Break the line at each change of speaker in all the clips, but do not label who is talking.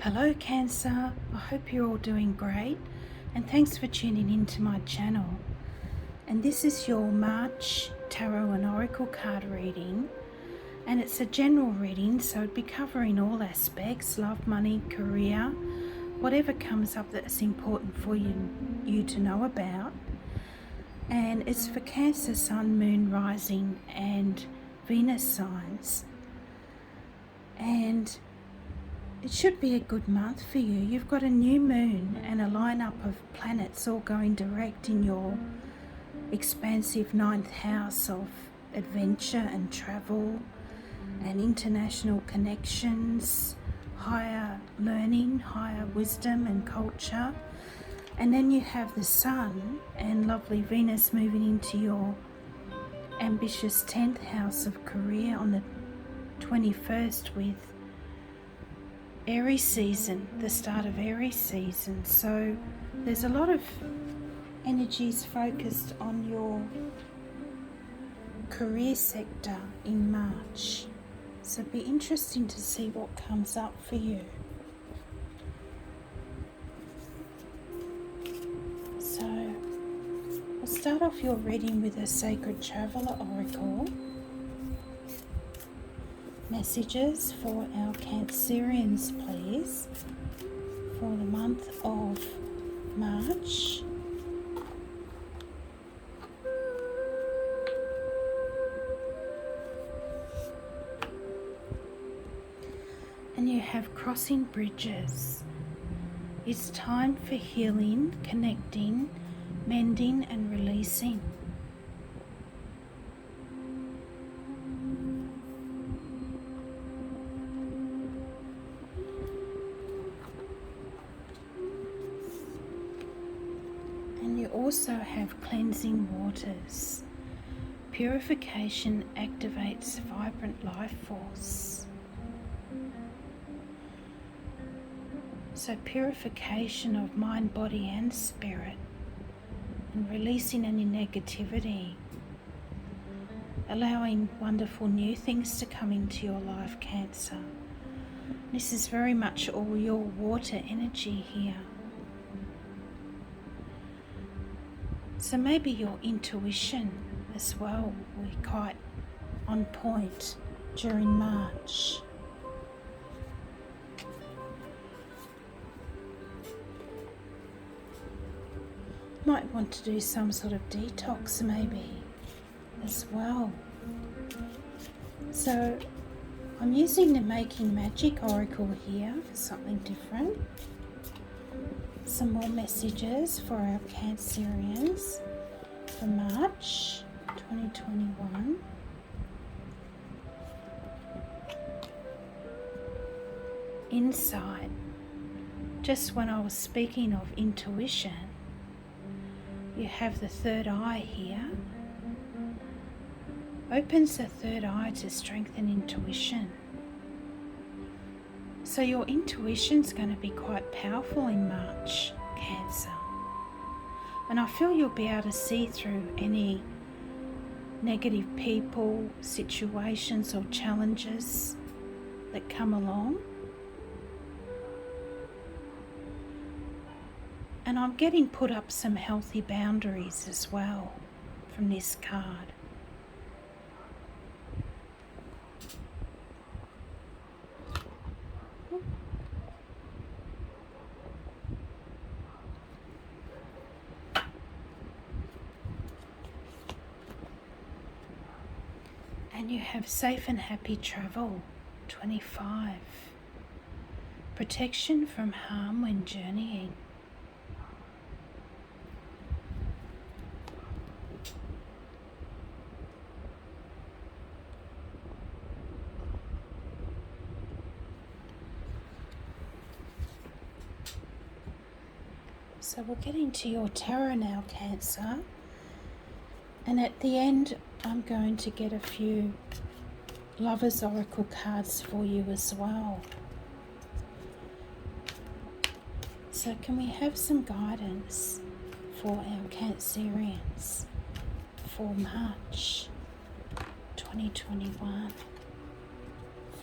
Hello Cancer, I hope you're all doing great and thanks for tuning in to my channel. And this is your March Tarot and Oracle card reading, and it's a general reading, so it'd be covering all aspects: love, money, career, whatever comes up that's important for you to know about. And it's for Cancer, Sun, Moon, Rising and Venus signs. And it should be a good month for you. You've got a new moon and a lineup of planets all going direct in your expansive 9th house of adventure and travel and international connections, higher learning, higher wisdom and culture. And then you have the Sun and lovely Venus moving into your ambitious 10th house of career on the 21st with Aries season, the start of Aries season. So there's a lot of energies focused on your career sector in March. So it'd be interesting to see what comes up for you. So I'll start off your reading with a Sacred Traveler Oracle. Messages for our Cancerians, please, for the month of March. And you have crossing bridges. It's time for healing, connecting, mending and releasing. Also have cleansing waters. Purification activates vibrant life force. So purification of mind, body and spirit, and releasing any negativity, allowing wonderful new things to come into your life, Cancer. This is very much all your water energy here. So maybe your intuition as well will be quite on point during March. Might want to do some sort of detox maybe as well. So I'm using the Making Magic Oracle here for something different. Some more messages for our Cancerians for March 2021. Insight. Just when I was speaking of intuition, you have the third eye here. Opens the third eye to strengthen intuition. So your intuition's going to be quite powerful in March, Cancer. And I feel you'll be able to see through any negative people, situations or challenges that come along. And I'm getting put up some healthy boundaries as well from this card. And you have safe and happy travel, 25. Protection from harm when journeying. So we're getting to your tarot now, Cancer. And at the end, I'm going to get a few Lovers Oracle cards for you as well. So can we have some guidance for our Cancerians for March 2021?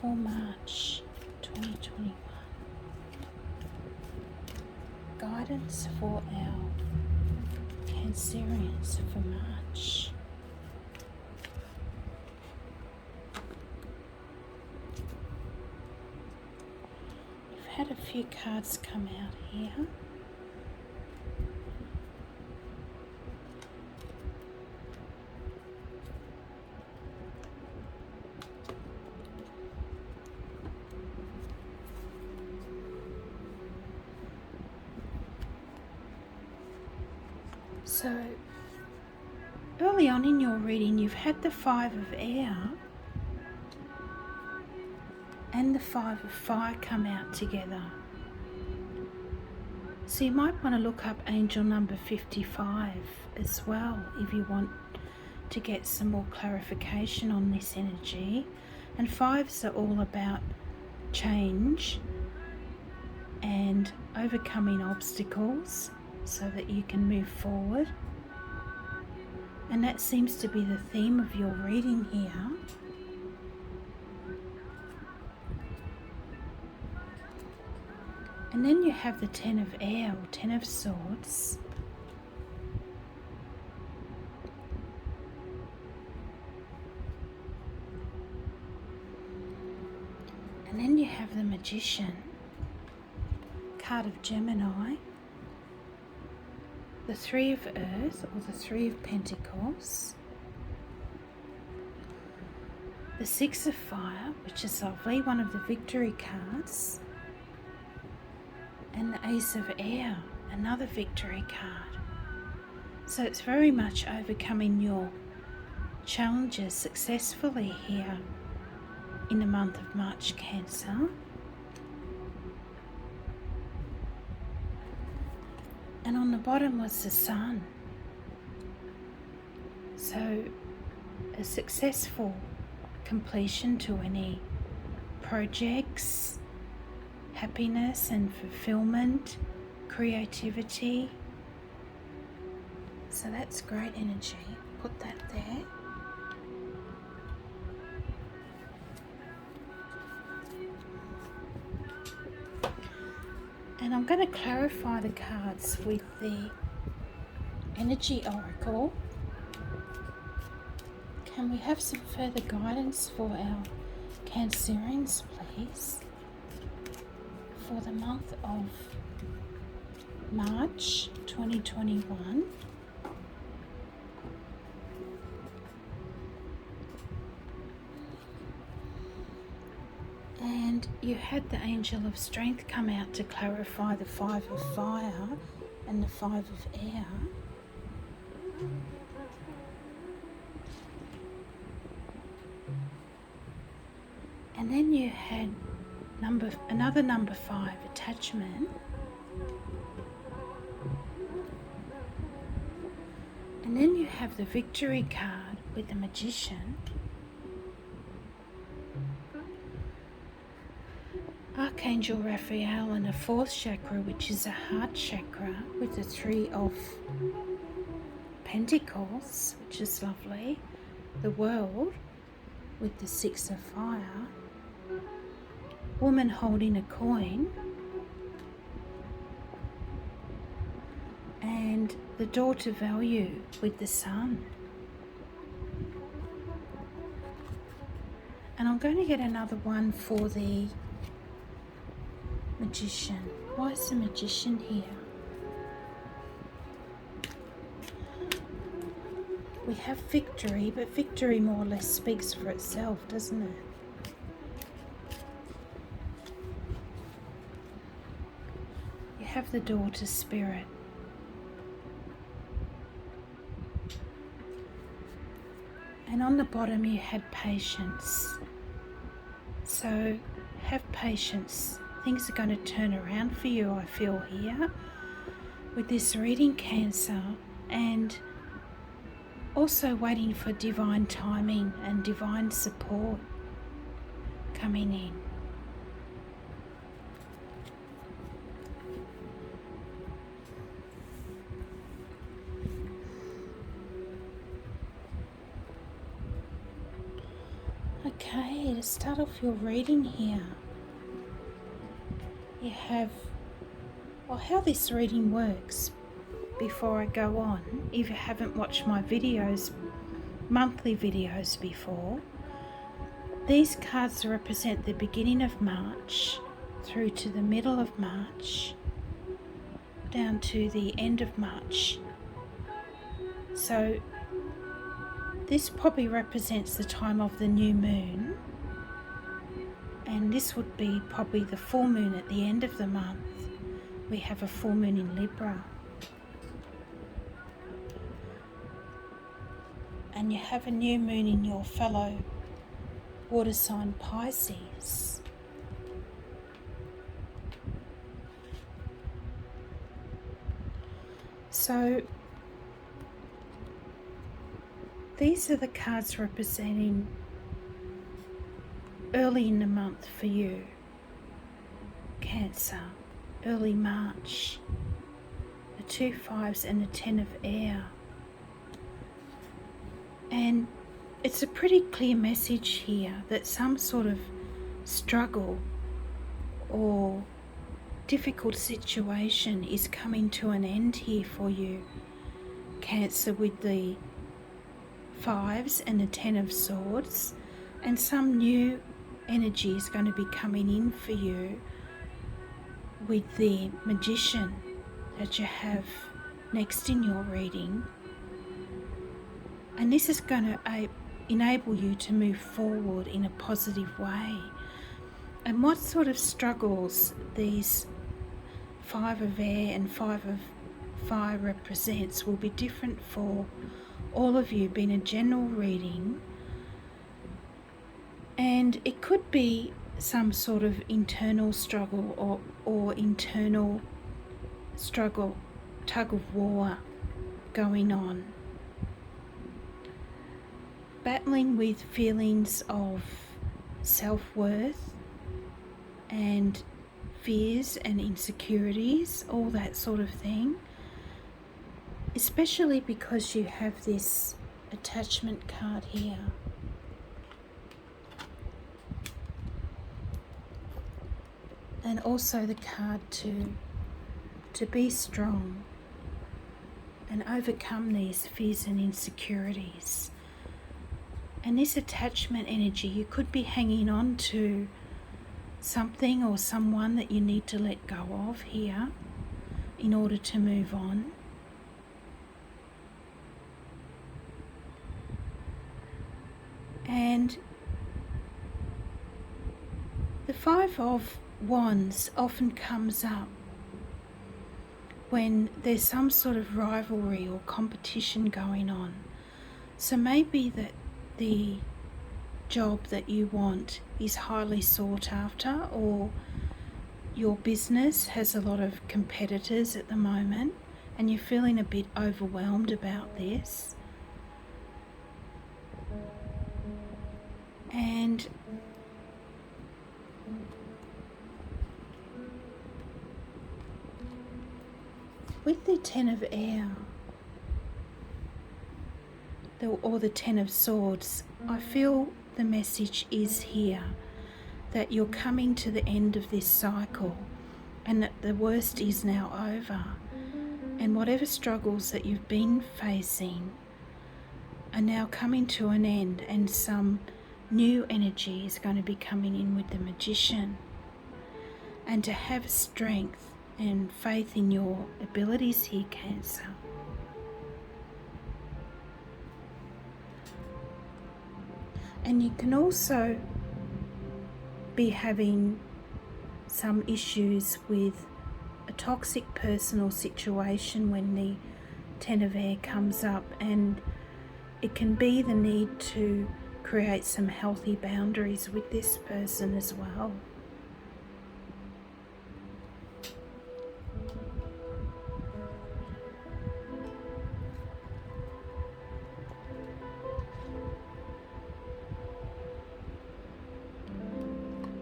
For March 2021. guidance for our Cancerians for March. We've had a few cards come out here. So, early on in your reading, you've had the Five of Air and the Five of Fire come out together. So you might want to look up angel number 55 as well if you want to get some more clarification on this energy. And fives are all about change and overcoming obstacles so that you can move forward. And that seems to be the theme of your reading here. And then you have the Ten of Air or Ten of Swords. And then you have the Magician, card of Gemini, the Three of Earth or the Three of Pentacles, the Six of Fire, which is lovely, one of the victory cards, and the Ace of Air, another victory card. So it's very much overcoming your challenges successfully here in the month of March, Cancer. And on the bottom was the Sun. So a successful completion to any projects, happiness and fulfillment, creativity. So that's great energy. Put that there. And I'm going to clarify the cards with the Energy Oracle. Can we have some further guidance for our Cancerians, please, for the month of March 2021? And you had the Angel of Strength come out to clarify the Five of Fire and the Five of Air. And then you had another number 5, attachment. And then you have the Victory card with the Magician. Archangel Raphael and a 4th chakra, which is a heart chakra, with the 3 of Pentacles, which is lovely. The World with the 6 of Fire. Woman holding a coin. And the Door to Value with the Sun. And I'm going to get another one for the Magician. Why is the Magician here? We have victory, but victory more or less speaks for itself, doesn't it? You have the Door to Spirit. And on the bottom you had patience. So have patience. Things are going to turn around for you, I feel here, with this reading, Cancer, and also waiting for divine timing and divine support coming in. Okay, to start off your reading here, you have Well, how this reading works, before I go on, if you haven't watched my videos, monthly videos before, these cards represent the beginning of March through to the middle of March, down to the end of March. So this probably represents the time of the new moon, and this would be probably the full moon at the end of the month. We have a full moon in Libra. And you have a new moon in your fellow water sign Pisces. So these are the cards representing early in the month for you, Cancer, early March, the 2 5s and the 10 of air. And it's a pretty clear message here that some sort of struggle or difficult situation is coming to an end here for you, Cancer, with the 5s and the 10 of swords, and some new energy is going to be coming in for you with the Magician that you have next in your reading. And this is going to enable you to move forward in a positive way. And what sort of struggles these 5 of air and 5 of fire represents will be different for all of you, being a general reading. And it could be some sort of internal struggle or internal struggle, tug of war going on. Battling with feelings of self-worth and fears and insecurities, all that sort of thing. Especially because you have this attachment card here. And also the card to be strong and overcome these fears and insecurities. And this attachment energy, you could be hanging on to something or someone that you need to let go of here in order to move on. And the 5 of Wands often comes up when there's some sort of rivalry or competition going on. So maybe that the job that you want is highly sought after, or your business has a lot of competitors at the moment and you're feeling a bit overwhelmed about this. And with the 10 of air, or the 10 of swords, I feel the message is here that you're coming to the end of this cycle and that the worst is now over, and whatever struggles that you've been facing are now coming to an end, and some new energy is going to be coming in with the Magician. And to have strength and faith in your abilities here, Cancer. And you can also be having some issues with a toxic person or situation when the 10 of air comes up, and it can be the need to create some healthy boundaries with this person as well.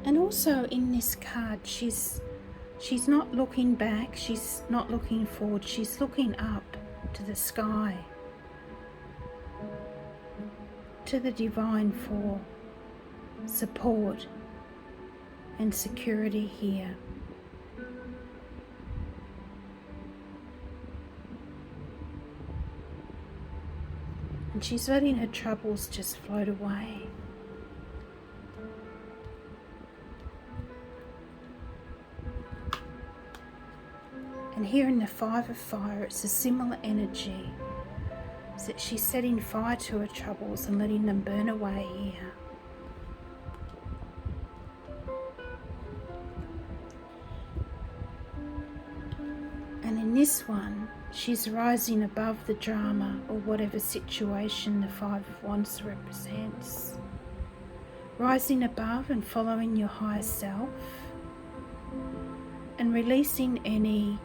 And also in this card, she's not looking back, she's not looking forward, she's looking up to the sky, to the divine for support and security here. And she's letting her troubles just float away. And here in the Five of Fire, it's a similar energy. It's that she's setting fire to her troubles and letting them burn away here. And in this one, she's rising above the drama or whatever situation the Five of Wands represents. Rising above and following your higher self and releasing any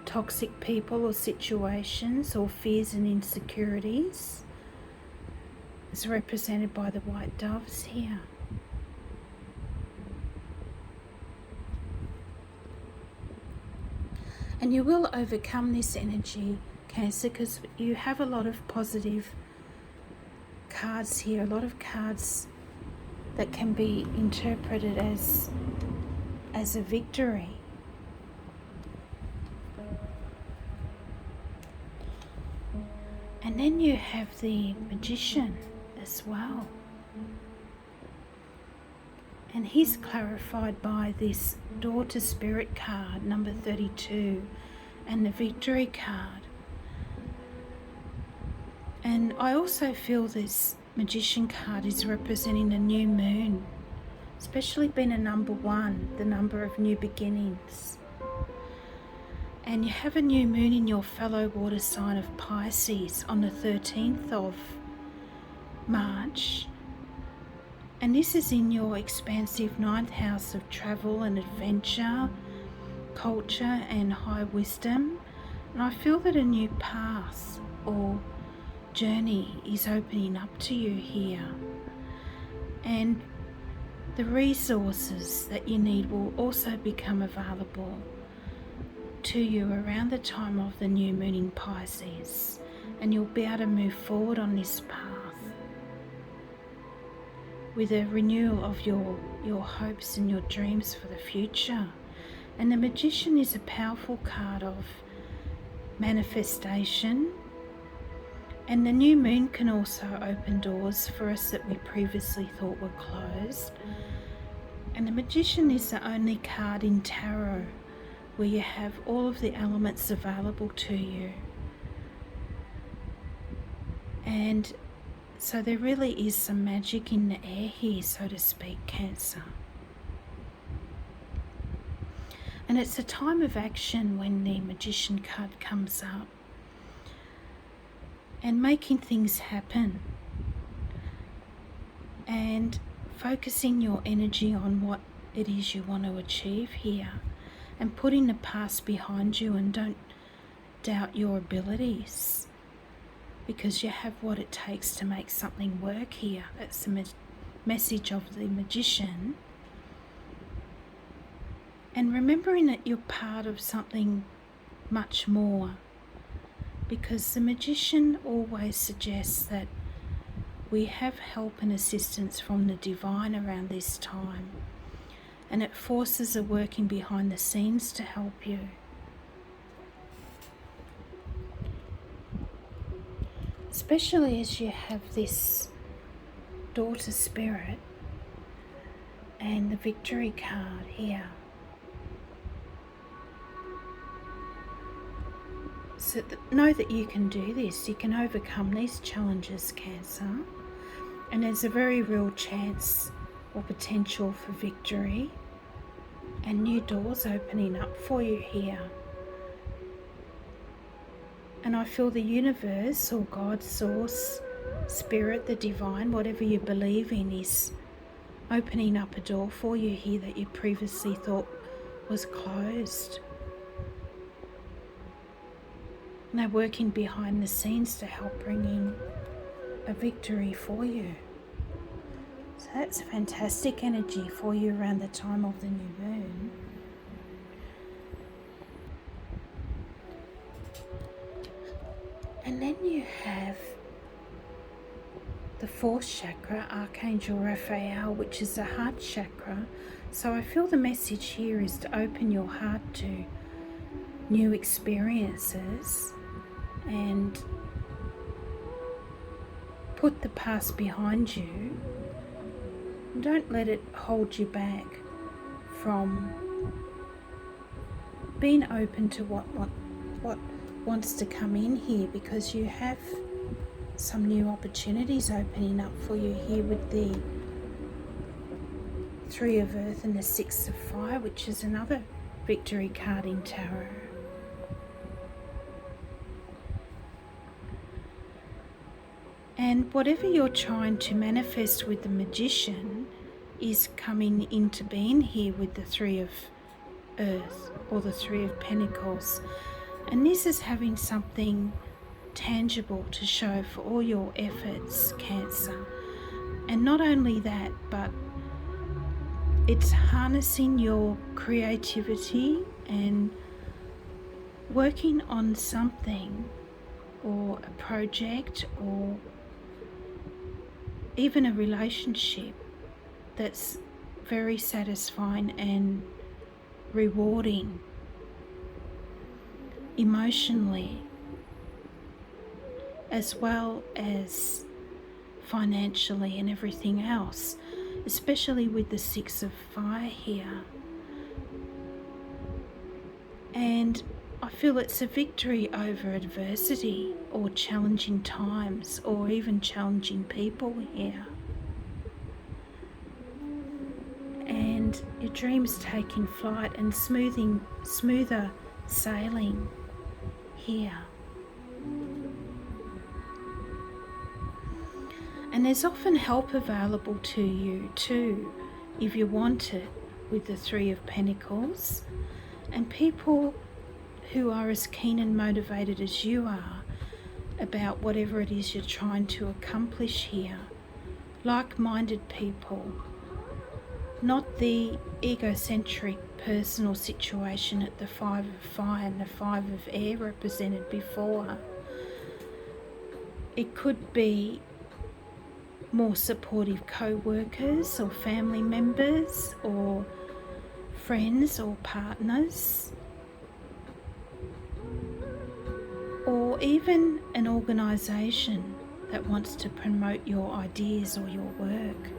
toxic people or situations or fears and insecurities is represented by the white doves here. And you will overcome this energy, Cancer, because you have a lot of positive cards here, a lot of cards that can be interpreted as a victory. And then you have the Magician as well. And he's clarified by this Daughter Spirit card, number 32, and the Victory card. And I also feel this Magician card is representing a new moon, especially being a number 1, the number of new beginnings. And you have a new moon in your fellow water sign of Pisces on the 13th of March. And this is in your expansive 9th house of travel and adventure, culture and high wisdom. And I feel that a new path or journey is opening up to you here. And the resources that you need will also become available to you around the time of the new moon in Pisces, and you'll be able to move forward on this path with a renewal of your hopes and your dreams for the future. And the Magician is a powerful card of manifestation, and the new moon can also open doors for us that we previously thought were closed. And the Magician is the only card in tarot where you have all of the elements available to you. And so there really is some magic in the air here, so to speak, Cancer. And it's a time of action when the Magician card comes up, and making things happen and focusing your energy on what it is you want to achieve here, and putting the past behind you, and don't doubt your abilities, because you have what it takes to make something work here. That's the message of the Magician. And remembering that you're part of something much more, because the Magician always suggests that we have help and assistance from the divine around this time, and it forces a working behind the scenes to help you. Especially as you have this Daughter Spirit and the Victory card here. So know that you can do this. You can overcome these challenges, Cancer. And there's a very real chance or potential for victory and new doors opening up for you here. And I feel the universe or God, source, spirit, the divine, whatever you believe in, is opening up a door for you here that you previously thought was closed. And they're working behind the scenes to help bring in a victory for you. So that's fantastic energy for you around the time of the new moon. And then you have the 4th chakra, Archangel Raphael, which is the heart chakra. So I feel the message here is to open your heart to new experiences and put the past behind you. Don't let it hold you back from being open to what wants to come in here, because you have some new opportunities opening up for you here with the Three of Earth and the Six of Fire, which is another victory card in tarot. And whatever you're trying to manifest with the Magician is coming into being here with the Three of Earth or the Three of Pentacles. And this is having something tangible to show for all your efforts, Cancer. And not only that, but it's harnessing your creativity and working on something or a project or even a relationship that's very satisfying and rewarding emotionally, as well as financially and everything else, especially with the Six of Fire here. And I feel it's a victory over adversity or challenging times or even challenging people here. And your dreams taking flight and smoother sailing here. And there's often help available to you too, if you want it, with the Three of Pentacles, and people who are as keen and motivated as you are about whatever it is you're trying to accomplish here. Like-minded people, not the egocentric personal situation at the Five of Fire and the Five of Air represented before. It could be more supportive co-workers or family members or friends or partners, or even an organisation that wants to promote your ideas or your work.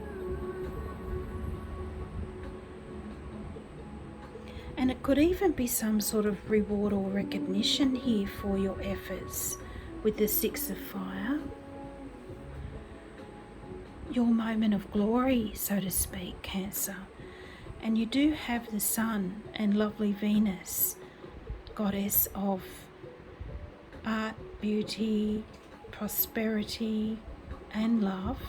And it could even be some sort of reward or recognition here for your efforts with the Six of Fire. Your moment of glory, so to speak, Cancer. And you do have the Sun and lovely Venus, goddess of art, beauty, prosperity and love,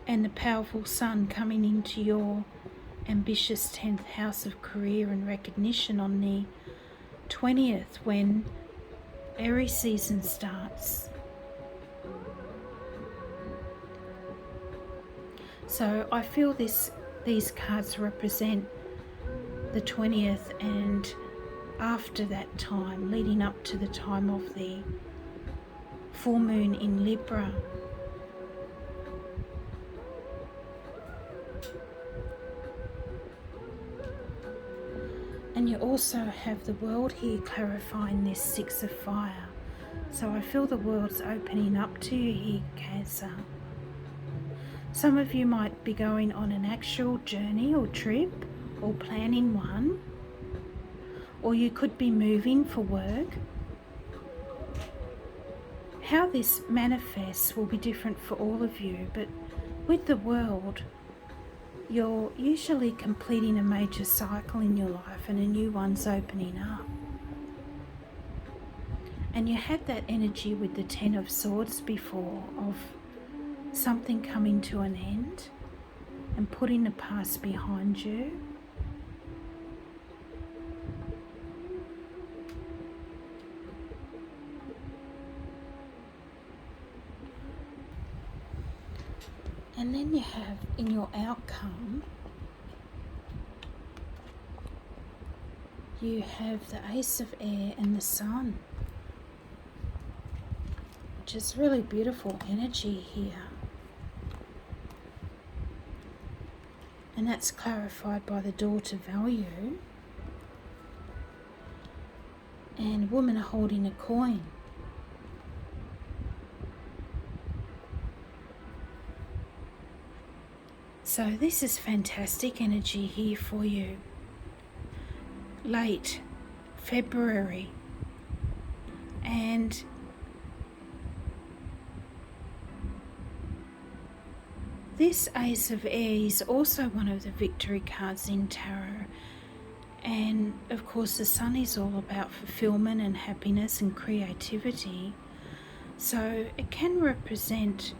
and the powerful Sun coming into your ambitious 10th house of career and recognition on the 20th, when Aries season starts. So I feel these cards represent the 20th and after that time, leading up to the time of the full moon in Libra. And you also have the world here clarifying this Six of Fire. So I feel the world's opening up to you here, Cancer. Some of you might be going on an actual journey or trip or planning one, or you could be moving for work. How this manifests will be different for all of you, but with the world, you're usually completing a major cycle in your life and a new one's opening up. And you had that energy with the Ten of Swords before, of something coming to an end and putting the past behind you. And then you have in your outcome, you have the Ace of Air and the Sun, which is really beautiful energy here. And that's clarified by the Door to Value and woman holding a coin. So this is fantastic energy here for you. Late February, and this Ace of Air is also one of the victory cards in tarot, and of course the Sun is all about fulfillment and happiness and creativity, so it can represent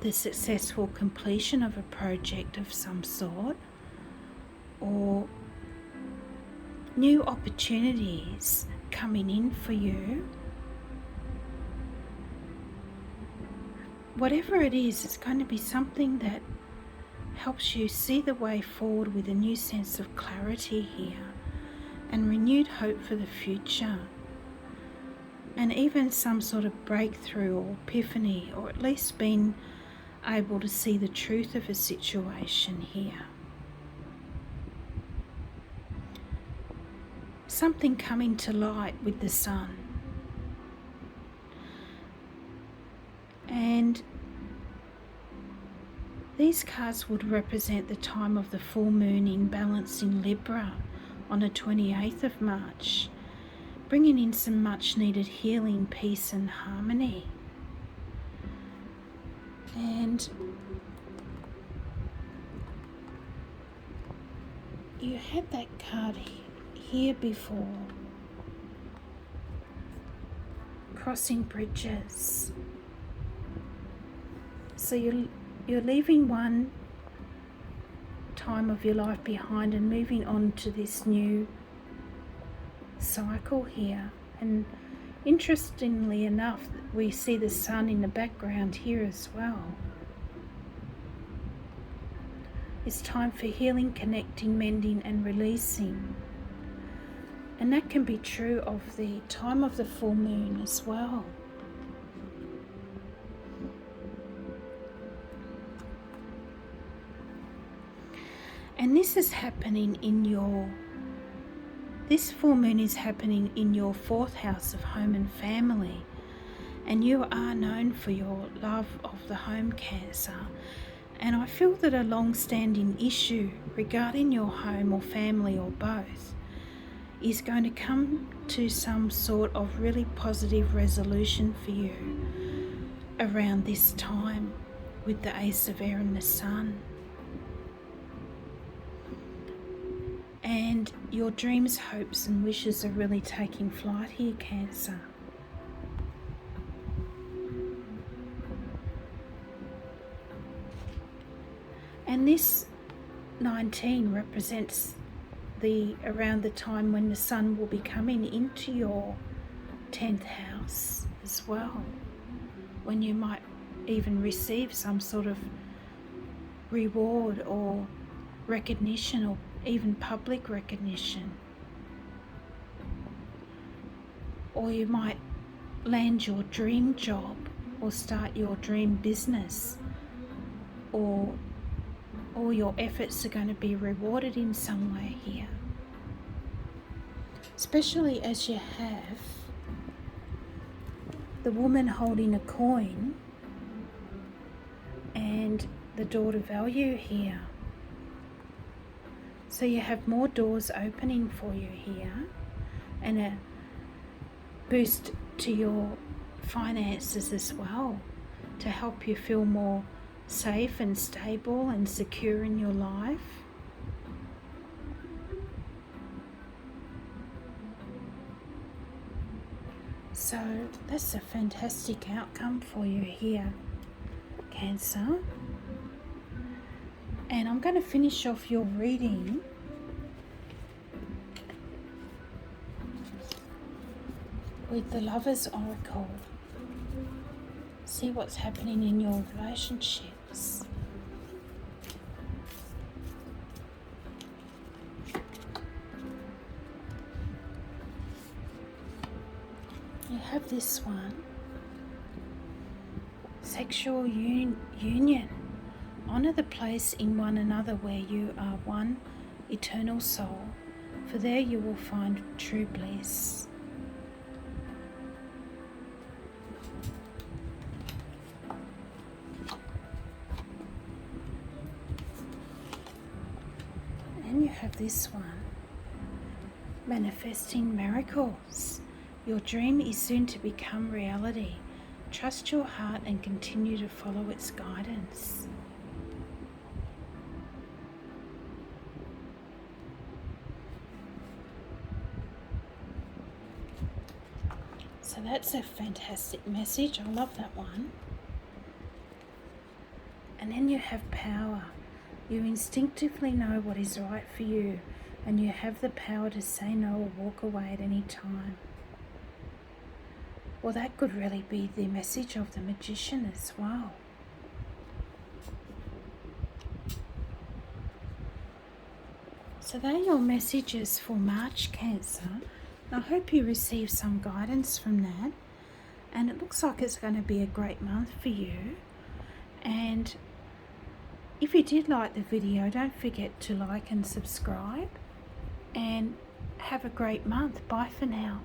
the successful completion of a project of some sort, or new opportunities coming in for you. Whatever it is, it's going to be something that helps you see the way forward with a new sense of clarity here and renewed hope for the future, and even some sort of breakthrough or epiphany, or at least being able to see the truth of a situation here. Something coming to light with the Sun. And these cards would represent the time of the full moon in balance in Libra on the 28th of March, bringing in some much needed healing, peace and harmony. And you had that card here before, crossing bridges. So you're leaving one time of your life behind and moving on to this new cycle here. And interestingly enough, we see the Sun in the background here as well. It's time for healing, connecting, mending and releasing. And that can be true of the time of the full moon as well. And this is happening this full moon is happening in your 4th house of home and family. And you are known for your love of the home, Cancer. And I feel that a long-standing issue regarding your home or family or both is going to come to some sort of really positive resolution for you around this time with the Ace of Air and the Sun. And your dreams, hopes and wishes are really taking flight here, Cancer. And this 19 represents around the time when the Sun will be coming into your 10th house as well, when you might even receive some sort of reward or recognition, or even public recognition. Or you might land your dream job or start your dream business, or all your efforts are going to be rewarded in some way here. Especially as you have the woman holding a coin and the daughter value here. So you have more doors opening for you here, and a boost to your finances as well, to help you feel more safe and stable and secure in your life. So that's a fantastic outcome for you here, Cancer. And I'm going to finish off your reading with the Lover's Oracle. See what's happening in your relationships. You have this one. Sexual union. Honour the place in one another where you are one eternal soul, for there you will find true bliss. then you have this one, manifesting miracles. Your dream is soon to become reality. Trust your heart and continue to follow its guidance. So that's a fantastic message. I love that one. And then you have power. You instinctively know what is right for you, and you have the power to say no or walk away at any time. Well, that could really be the message of the Magician as well. So they're your messages for March, Cancer. I hope you receive some guidance from that. And it looks like it's going to be a great month for you. And if you did like the video, don't forget to like and subscribe. And have a great month. Bye for now.